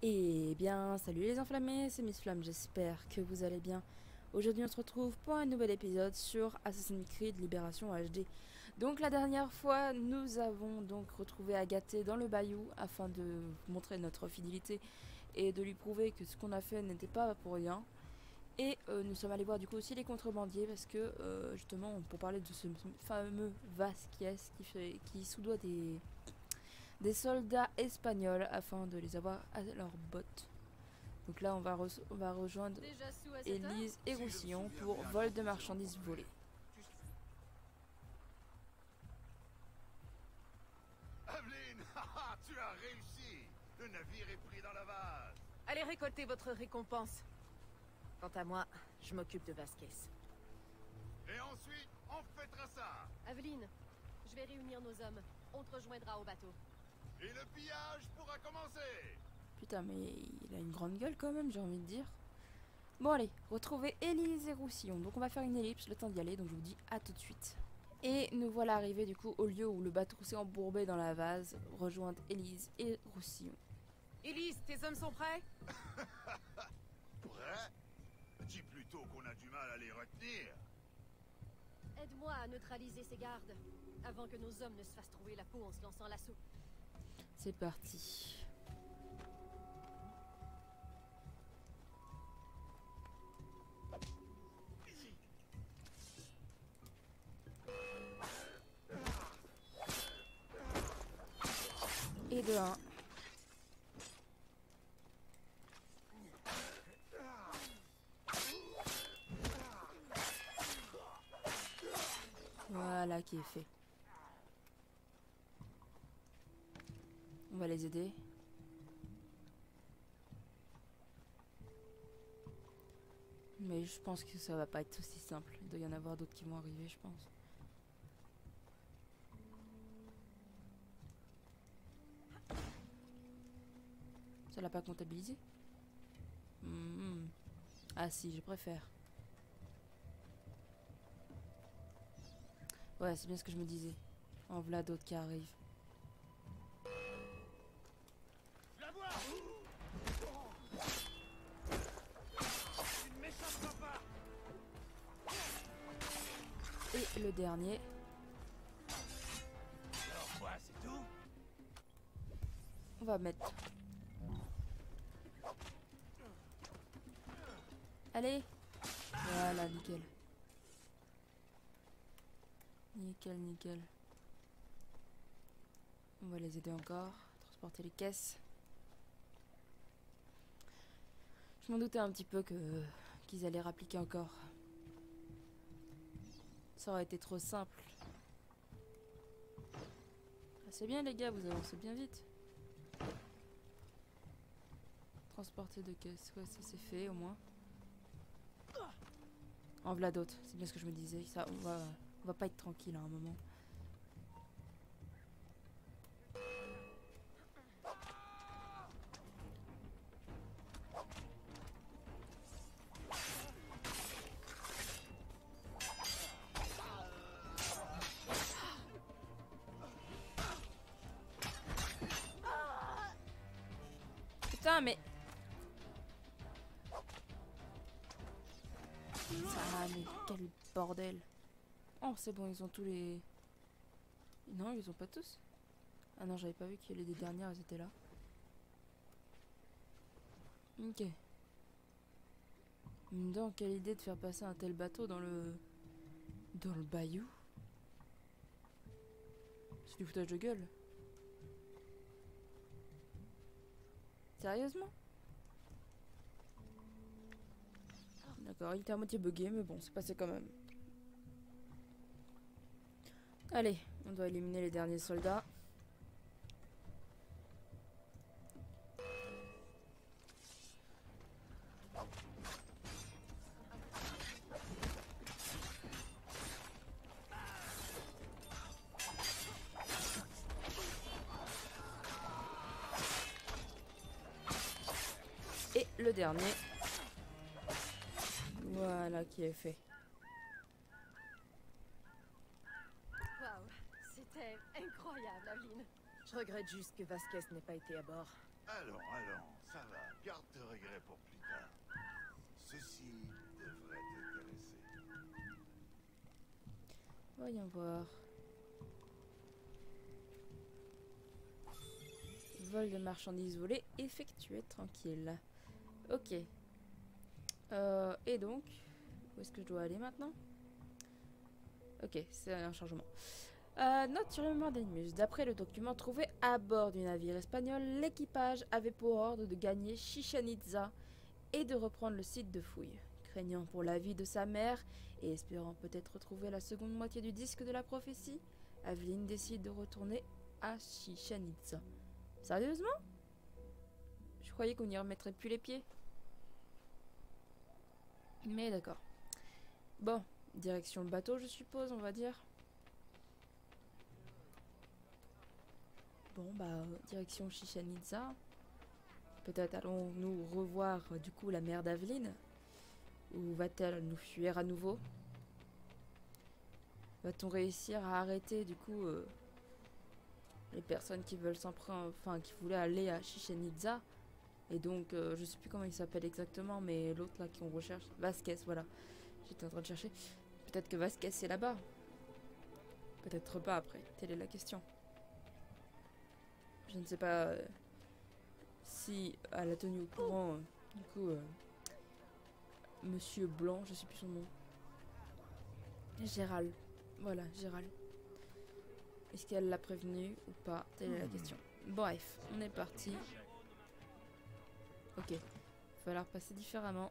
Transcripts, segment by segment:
Eh bien, salut les enflammés, c'est Miss Flamme, j'espère que vous allez bien. Aujourd'hui, on se retrouve pour un nouvel épisode sur Assassin's Creed Libération HD. Donc, la dernière fois, nous avons donc retrouvé Agathé dans le bayou afin de vous montrer notre fidélité et de lui prouver que ce qu'on a fait n'était pas pour rien. Et nous sommes allés voir du coup aussi les contrebandiers parce que justement, pour parler de ce fameux Vasquez qui soudoie des soldats espagnols afin de les avoir à leurs bottes. Donc là, on va rejoindre Déjà sous à cette heure? Élise et Si je me Roussillon souviens pour bien, vol de c'est marchandises vendredi. volées. Aveline, tu as réussi. Le navire est pris dans la vase. Allez récolter votre récompense. Quant à moi, je m'occupe de Vasquez. Et ensuite, on fêtera ça. Aveline, je vais réunir nos hommes. On te rejoindra au bateau. Et le pillage pourra commencer. Putain, mais il a une grande gueule quand même, j'ai envie de dire. Bon allez, retrouvez Élise et Roussillon. Donc on va faire une ellipse, le temps d'y aller, donc je vous dis à tout de suite. Et nous voilà arrivés du coup au lieu où le bateau s'est embourbé dans la vase, rejoindre Élise et Roussillon. Élise, tes hommes sont prêts? Prêt? Dis plutôt qu'on a du mal à les retenir. Aide-moi à neutraliser ces gardes, avant que nos hommes ne se fassent trouver la peau en se lançant l'assaut. C'est parti. Et de 1. Voilà qui est fait. On va les aider. Mais je pense que ça va pas être aussi simple. Il doit y en avoir d'autres qui vont arriver, je pense. Ça l'a pas comptabilisé? Ah si, je préfère. Ouais, c'est bien ce que je me disais. En voilà d'autres qui arrivent. La vois. Tu ne m'échapperas pas. Et le dernier. Alors quoi, c'est tout? On va mettre. Allez. Voilà, nickel. Nickel, nickel. On va les aider encore. Transporter les caisses. Je m'en doutais un petit peu qu'ils allaient rappliquer encore. Ça aurait été trop simple. Ah, c'est bien les gars, vous avancez bien vite. Transporter deux caisses, ouais ça c'est fait au moins. En voilà d'autres, c'est bien ce que je me disais. Ça, on va pas être tranquille à un moment. Putain mais... Ah mais quel bordel. Oh c'est bon, ils ont tous les... Non, ils ont pas tous. Ah non, j'avais pas vu qu'il y avait des dernières, elles étaient là. Ok. Donc, quelle idée de faire passer un tel bateau dans le... Dans le bayou. C'est du foutage de gueule. Sérieusement? D'accord, il était à moitié bugué, mais bon, c'est passé quand même. Allez, on doit éliminer les derniers soldats. Et le dernier. Voilà qui est fait. Waouh, c'était incroyable, Aveline. Je regrette juste que Vasquez n'ait pas été à bord. Allons, allons. Ça va, garde tes regrets pour plus tard. Ceci devrait t'intéresser. Voyons voir. Vol de marchandises volées effectué tranquille. Ok. Et donc, où est-ce que je dois aller maintenant? Ok, c'est un changement. Note sur le mémoire d'Enimus. D'après le document trouvé à bord du navire espagnol, l'équipage avait pour ordre de gagner Chichen Itza et de reprendre le site de fouille. Craignant pour la vie de sa mère et espérant peut-être retrouver la seconde moitié du disque de la prophétie, Aveline décide de retourner à Chichen Itza. Sérieusement? Je croyais qu'on n'y remettrait plus les pieds. Mais d'accord. Bon, direction le bateau, je suppose, on va dire. Bon, bah, direction Chichen Itza. Peut-être allons-nous revoir, du coup, la mère d'Aveline. Ou va-t-elle nous fuir à nouveau? Va-t-on réussir à arrêter, du coup, les personnes qui veulent enfin, qui voulaient aller à Chichen Itza? Et donc, je sais plus comment il s'appelle exactement, mais l'autre là qu'on recherche, Vasquez, voilà. J'étais en train de chercher. Peut-être que Vasquez c'est là-bas. Peut-être pas après. Telle est la question. Je ne sais pas si elle a tenu au courant, du coup, Monsieur Blanc, je sais plus son nom. Gérald. Voilà, Gérald. Est-ce qu'elle l'a prévenu ou pas? Telle est la question. Bref, on est parti. Ok. Il va falloir passer différemment.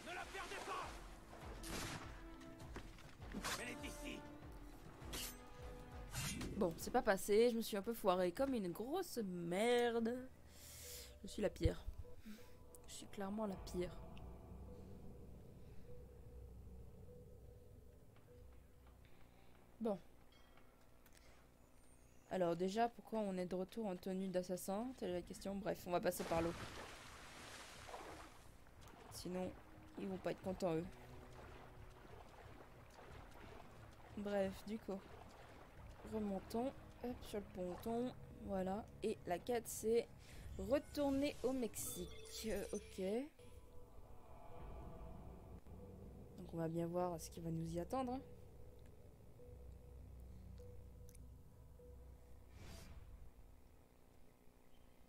Ne la perdez pas! Elle est ici! Bon, c'est pas passé. Je me suis un peu foirée comme une grosse merde. Je suis la pire. Je suis clairement la pire. Bon. Alors déjà, pourquoi on est de retour en tenue d'assassin? Telle est la question. Bref, on va passer par l'eau. Sinon, ils vont pas être contents, eux. Bref, du coup. Remontons. Hop, sur le ponton. Voilà. Et la quête, c'est retourner au Mexique. Ok. Donc on va bien voir ce qui va nous y attendre. Hein.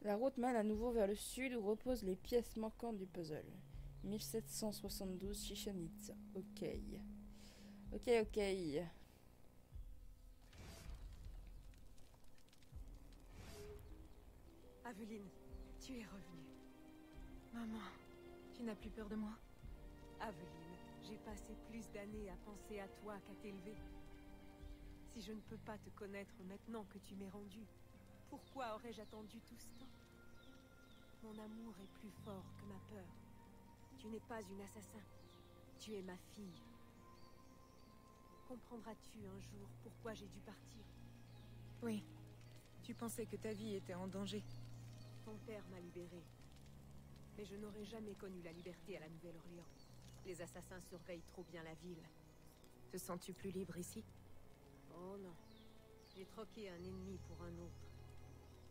La route mène à nouveau vers le sud où reposent les pièces manquantes du puzzle. 1772 Chichen Itza. Ok. Ok. Aveline, tu es revenue. Maman, tu n'as plus peur de moi? Aveline, j'ai passé plus d'années à penser à toi qu'à t'élever. Si je ne peux pas te connaître maintenant que tu m'es rendue, pourquoi aurais-je attendu tout ce temps? Mon amour est plus fort que ma peur. Tu n'es pas une assassin. Tu es ma fille. Comprendras-tu un jour pourquoi j'ai dû partir? Oui. Tu pensais que ta vie était en danger. Ton père m'a libérée. Mais je n'aurais jamais connu la liberté à la Nouvelle-Orléans. Les assassins surveillent trop bien la ville. Te sens-tu plus libre ici? Oh non. J'ai troqué un ennemi pour un autre.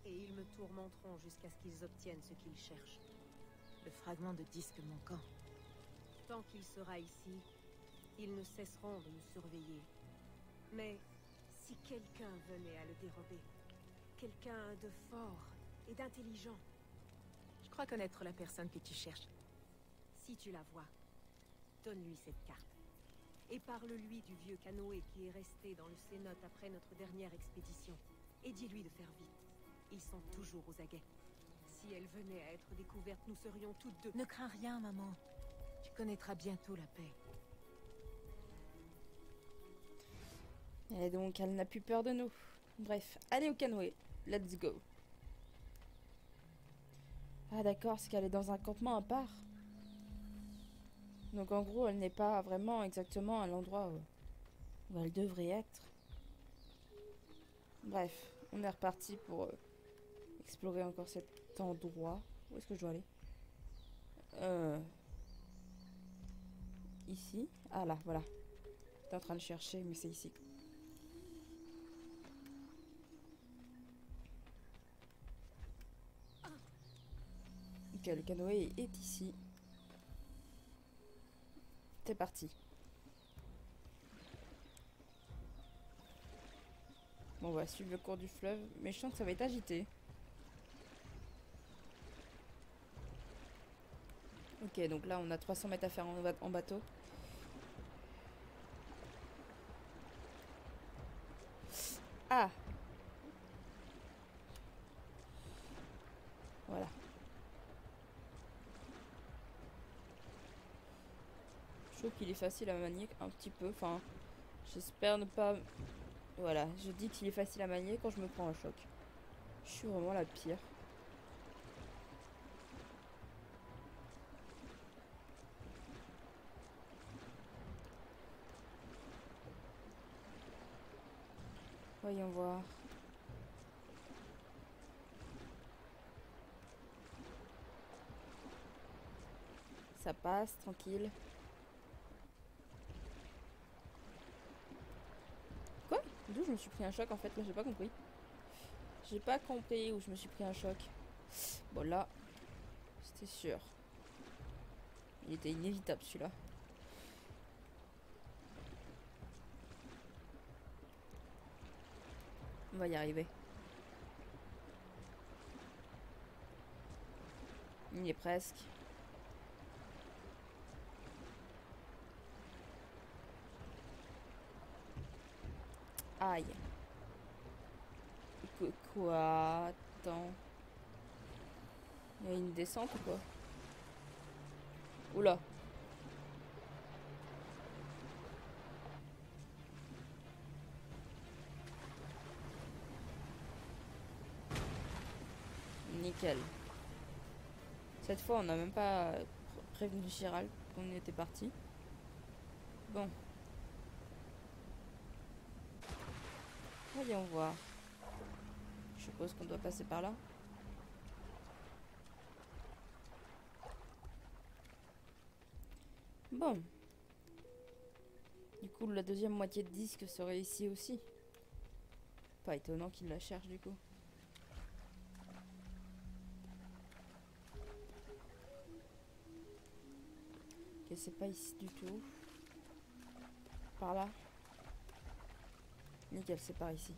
Et ils me tourmenteront jusqu'à ce qu'ils obtiennent ce qu'ils cherchent. Le fragment de disque manquant. Tant qu'il sera ici, ils ne cesseront de nous surveiller. Mais si quelqu'un venait à le dérober, quelqu'un de fort et d'intelligent, Je crois connaître la personne que tu cherches. si tu la vois, donne-lui cette carte. Et parle-lui du vieux canoë qui est resté dans le cénote après notre dernière expédition. Et dis-lui de faire vite. Ils sont toujours aux aguets. Si elle venait à être découverte, nous serions toutes deux... Ne crains rien, maman. Tu connaîtras bientôt la paix. Et donc, elle n'a plus peur de nous. Bref, allez au canoë. Let's go. Ah d'accord, c'est qu'elle est dans un campement à part. Donc en gros, elle n'est pas vraiment exactement à l'endroit où elle devrait être. Bref, on est reparti pour explorer encore cet endroit. Où est-ce que je dois aller? Ici. Ah là, voilà. T'es en train de chercher, mais c'est ici. Ok, le canoë est ici. C'est parti. Bon, on va suivre le cours du fleuve. Mais je sens que ça va être agité. Ok, donc là, on a 300 mètres à faire en bateau. Ah! Voilà. Je trouve qu'il est facile à manier un petit peu. Enfin, j'espère ne pas... Voilà, je dis qu'il est facile à manier quand je me prends un choc. Je suis vraiment la pire. Voyons voir. Ça passe, tranquille. Quoi? D'où je me suis pris un choc en fait? Là, j'ai pas compris. J'ai pas compris où je me suis pris un choc. Bon, là, c'était sûr. Il était inévitable celui-là. On va y arriver. Il y est presque. Aïe. Quoi? Attends. Il y a une descente ou quoi? Oula. Nickel. Cette fois, on n'a même pas prévenu Chiral qu'on était parti. Bon. Voyons voir. Je suppose qu'on doit passer par là. Bon. Du coup, la deuxième moitié de disque serait ici aussi. Pas étonnant qu'il la cherche du coup. Ok, c'est pas ici du tout. Par là. Nickel, c'est par ici.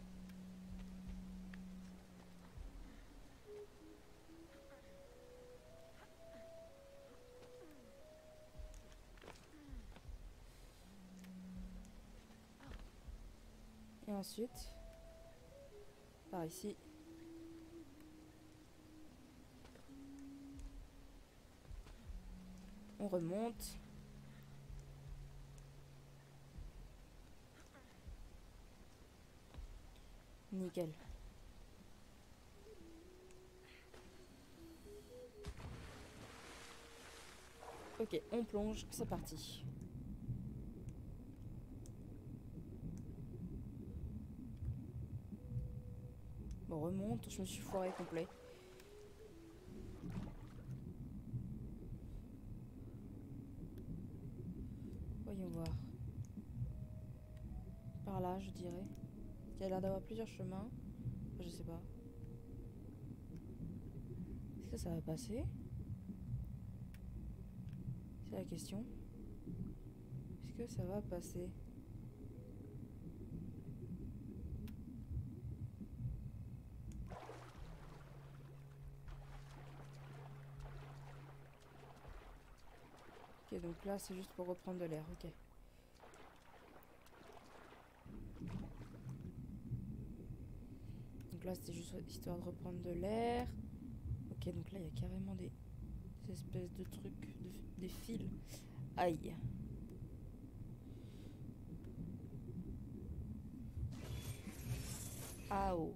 Et ensuite, par ici. On remonte. Nickel. Ok, on plonge, c'est parti. Bon, remonte, je me suis foiré complet. Voyons voir. Par là, je dirais. Il y a l'air d'avoir plusieurs chemins. Je sais pas. Est-ce que ça va passer? C'est la question. Est-ce que ça va passer? Ok, donc là, c'est juste pour reprendre de l'air. Ok. Donc là, c'était juste histoire de reprendre de l'air. Ok, donc là, il y a carrément des espèces de trucs, des fils. Aïe. Ah oh.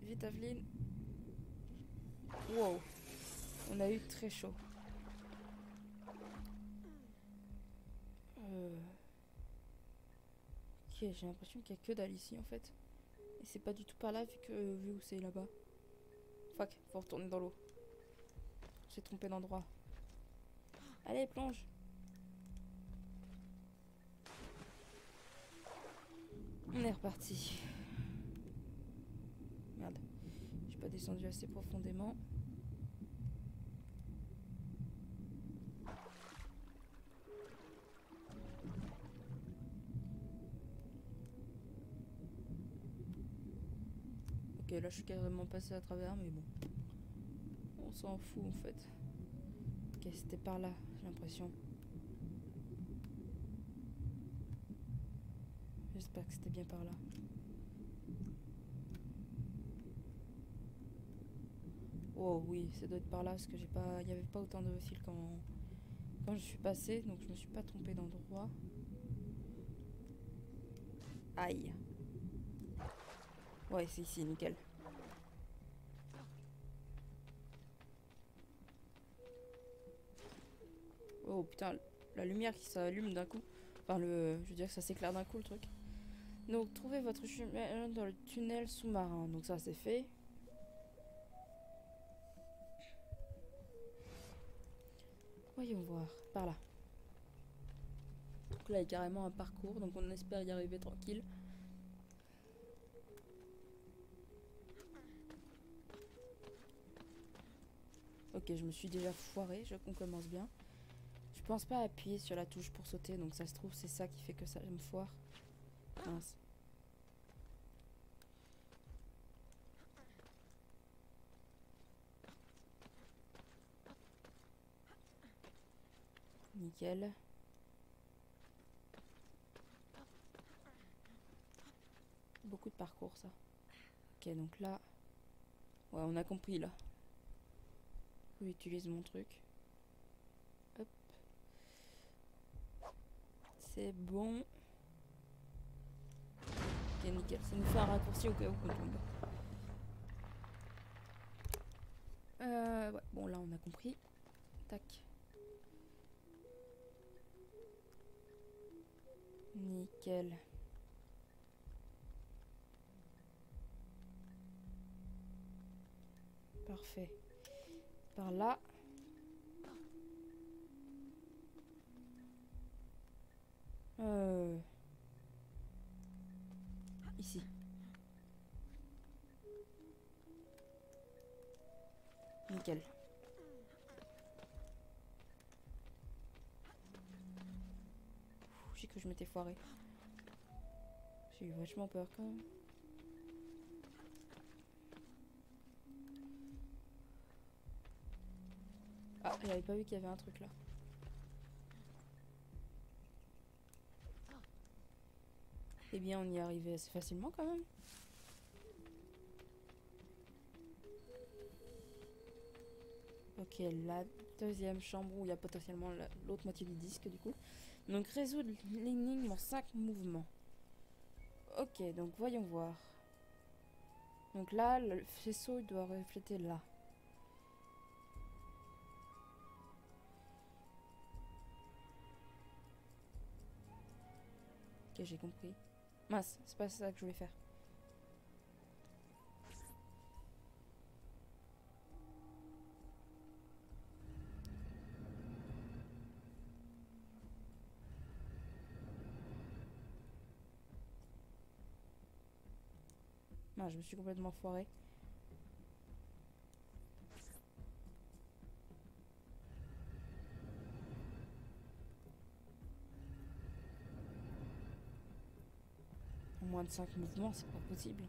Vite, Aveline. Wow. On a eu très chaud. Ok, j'ai l'impression qu'il n'y a que dalle ici en fait. Et c'est pas du tout par là vu où c'est là-bas. Fuck, faut retourner dans l'eau. suis trompé d'endroit. Allez, plonge. On est reparti. Merde. J'ai pas descendu assez profondément. Ok, là je suis carrément passé à travers, mais bon. On s'en fout en fait. Ok, c'était par là, j'ai l'impression. J'espère que c'était bien par là. Oh oui, ça doit être par là parce que j'ai pas, il n'y avait pas autant de fils quand je suis passée, donc je me suis pas trompée d'endroit. Aïe. Ouais, c'est ici, nickel. Oh putain, la lumière qui s'allume d'un coup. Enfin, je veux dire que ça s'éclaire d'un coup le truc. Donc, trouvez votre chemin dans le tunnel sous-marin. Donc, ça, c'est fait. Voyons voir. Par là. Donc là, il y a carrément un parcours. Donc, on espère y arriver tranquille. Ok, je me suis déjà foirée. On commence bien. Je pense pas appuyer sur la touche pour sauter. Donc, ça se trouve, c'est ça qui fait que ça me foire. Mince. Nickel. Beaucoup de parcours ça. Ok, donc là... Ouais, on a compris là. Utilise mon truc. Hop. C'est bon. Ok, nickel. Ça nous fait un raccourci au cas où on tombe. Ouais, bon là on a compris. Tac. Nickel. Parfait. Par là. Ici. Nickel. J'ai cru que je m'étais foiré. J'ai eu vachement peur quand même. Ah, j'avais pas vu qu'il y avait un truc là. Eh bien, on y est arrivé assez facilement quand même. Ok, la deuxième chambre où il y a potentiellement l'autre moitié du disque du coup. Donc résoudre l'énigme en 5 mouvements. Ok, donc voyons voir. Donc là, le faisceau il doit refléter là. Ok, j'ai compris. Mince, c'est pas ça que je voulais faire. Non, je me suis complètement foiré. En moins de 5 mouvements, c'est pas possible.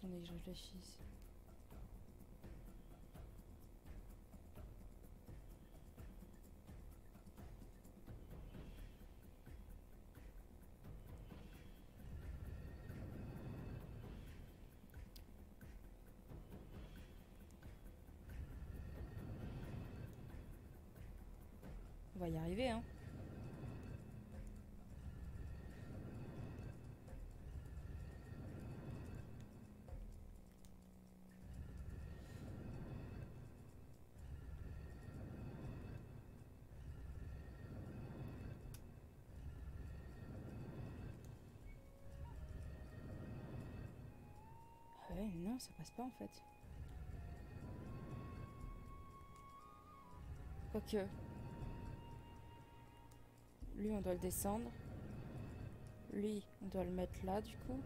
Attendez que je réfléchisse. On va y arriver, hein. Ouais, non, ça passe pas en fait. Quoique. Lui, on doit le descendre. Lui, on doit le mettre là, du coup.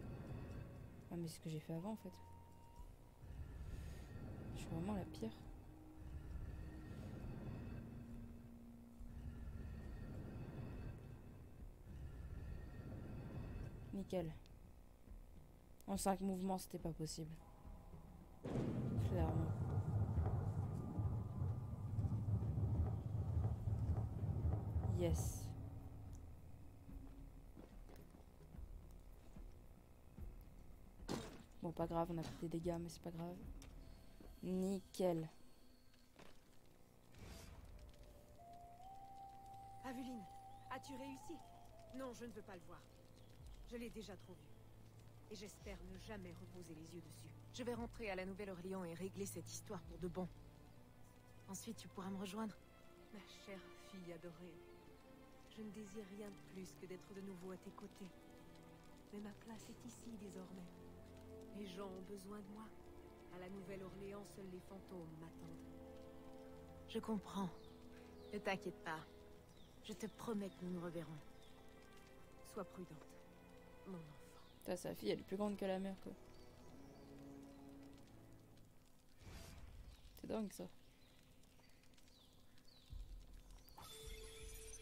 Ah, mais c'est ce que j'ai fait avant, en fait. Je suis vraiment la pire. Nickel. En 5 mouvements, c'était pas possible. Clairement. Yes. Bon, pas grave, on a pris des dégâts, mais c'est pas grave. Nickel. Aveline, as-tu réussi? Non, je ne veux pas le voir. Je l'ai déjà trop vu. Et j'espère ne jamais reposer les yeux dessus. Je vais rentrer à la Nouvelle-Orléans et régler cette histoire pour de bon. Ensuite, tu pourras me rejoindre. Ma chère fille adorée. Je ne désire rien de plus que d'être de nouveau à tes côtés. Mais ma place est ici désormais. Les gens ont besoin de moi. À la Nouvelle-Orléans, seuls les fantômes m'attendent. Je comprends. Ne t'inquiète pas. Je te promets que nous nous reverrons. Sois prudente, mon enfant. Putain, sa fille, elle est plus grande que la mère, quoi. C'est dingue, ça.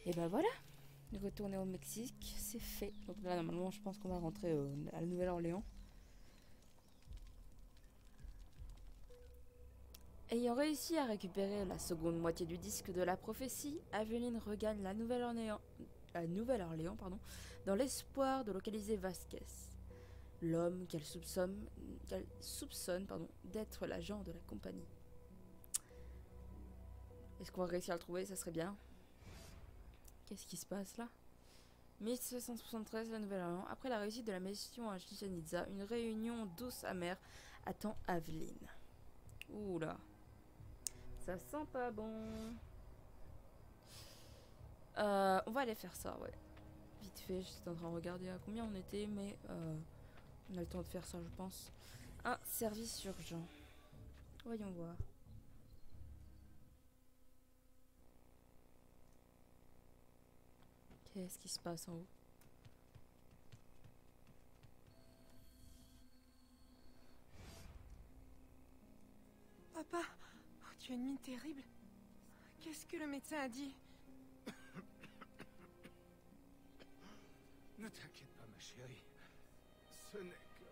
Et ben voilà. Retourner au Mexique, c'est fait. Donc là, normalement, je pense qu'on va rentrer à la Nouvelle-Orléans. Ayant réussi à récupérer la seconde moitié du disque de la prophétie, Aveline regagne la Nouvelle-Orléans, dans l'espoir de localiser Vasquez, l'homme qu'elle soupçonne d'être l'agent de la compagnie. Est-ce qu'on va réussir à le trouver? Ça serait bien. Qu'est-ce qui se passe là? 1773, la Nouvelle-Orléans. Après la réussite de la mission à Chichen Itza, une réunion douce amère attend Aveline. Oula. Ça sent pas bon. On va aller faire ça, ouais. Vite fait, j'étais en train de regarder à combien on était, mais on a le temps de faire ça, je pense. Un service urgent. Voyons voir. Qu'est-ce qui se passe en haut? Papa, oh, tu as une mine terrible. Qu'est-ce que le médecin a dit? Ne t'inquiète pas, ma chérie. Ce n'est que...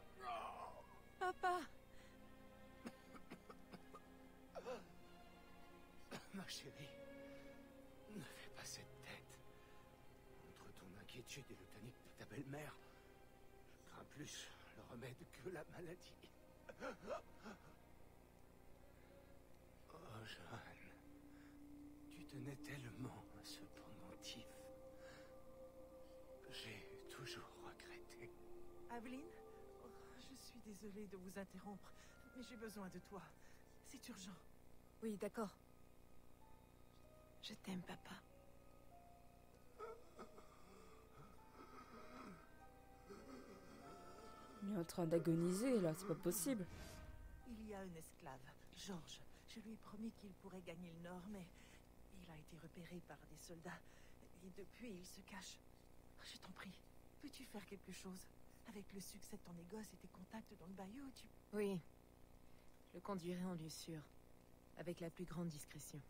Papa! Ma chérie, ne fais pas cette tête. Entre ton inquiétude et le tonique de ta belle-mère, je crains plus le remède que la maladie. Oh, Jeanne, tu tenais tellement à ce pendentif. J'ai toujours regretté. Aveline? Oh, je suis désolée de vous interrompre, mais j'ai besoin de toi. C'est urgent. Oui, d'accord. Je t'aime, papa. Il est en train d'agoniser là, c'est pas possible. Il y a un esclave, Georges. Je lui ai promis qu'il pourrait gagner le nord, mais il a été repéré par des soldats. Et depuis, il se cache. Je t'en prie, peux-tu faire quelque chose? Avec le succès de ton négoce et tes contacts dans le bayou, tu... Oui. Je le conduirai en lieu sûr. Avec la plus grande discrétion.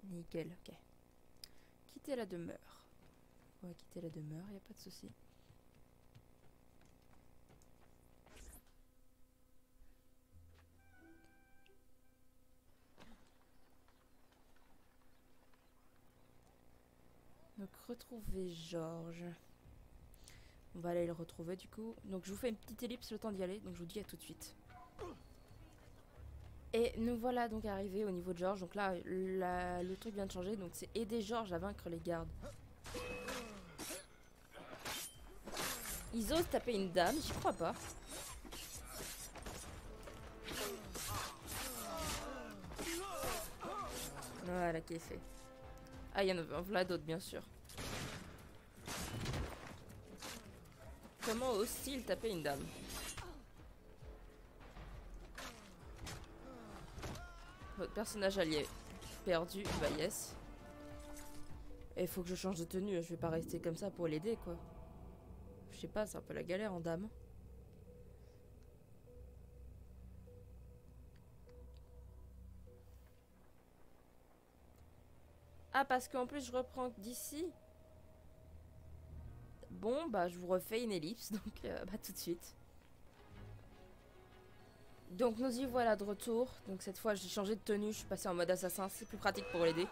Nickel, ok. Quitter la demeure. On va quitter la demeure, y a pas de souci. Donc retrouver Georges. On va aller le retrouver du coup. Donc je vous fais une petite ellipse le temps d'y aller. Donc je vous dis à tout de suite. Et nous voilà donc arrivés au niveau de George. Donc là, le truc vient de changer. Donc c'est aider George à vaincre les gardes. Ils osent taper une dame, j'y crois pas. Voilà qui est fait. Ah, il y en a voilà d'autres, bien sûr. Comment ose-t-il taper une dame? Votre personnage allié perdu, bah yes. Et il faut que je change de tenue, je vais pas rester comme ça pour l'aider quoi. Je sais pas, c'est un peu la galère en dame. Ah, parce qu'en plus je reprends d'ici. Bon, bah je vous refais une ellipse, donc bah tout de suite. Donc nous y voilà de retour. Donc cette fois j'ai changé de tenue, je suis passée en mode assassin, c'est plus pratique pour l'aider.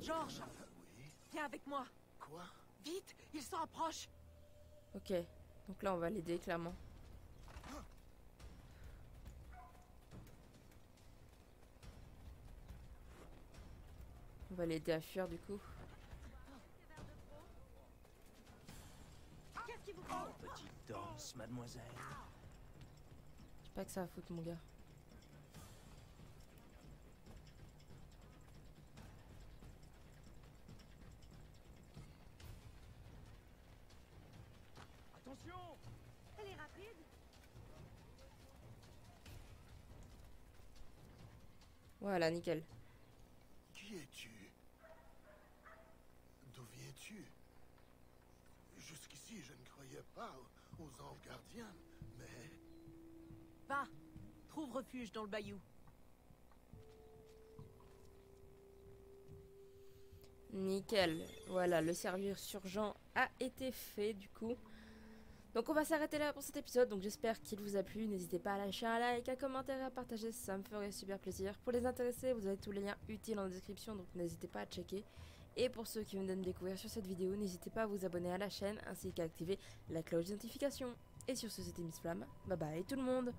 George, viens avec moi. Quoi? Vite, il s'en approche. Ok, donc là on va l'aider clairement. On va l'aider à fuir du coup. Qu'est-ce qui vous prend? Petite danse, mademoiselle. J'ai pas que ça à foutre mon gars. Attention! Elle est rapide. Voilà, nickel. Qui es-tu? D'où viens-tu? Jusqu'ici, je ne croyais pas aux anges gardiens, mais... Va, trouve refuge dans le bayou. Nickel. Voilà, le service urgent a été fait du coup. Donc on va s'arrêter là pour cet épisode. Donc j'espère qu'il vous a plu. N'hésitez pas à lâcher un like, un commentaire et à partager. Ça me ferait super plaisir. Pour les intéressés, vous avez tous les liens utiles en description. Donc n'hésitez pas à checker. Et pour ceux qui viennent de me découvrir sur cette vidéo, n'hésitez pas à vous abonner à la chaîne ainsi qu'à activer la cloche de notification. Et sur ce, c'était Miss Flamme. Bye bye tout le monde.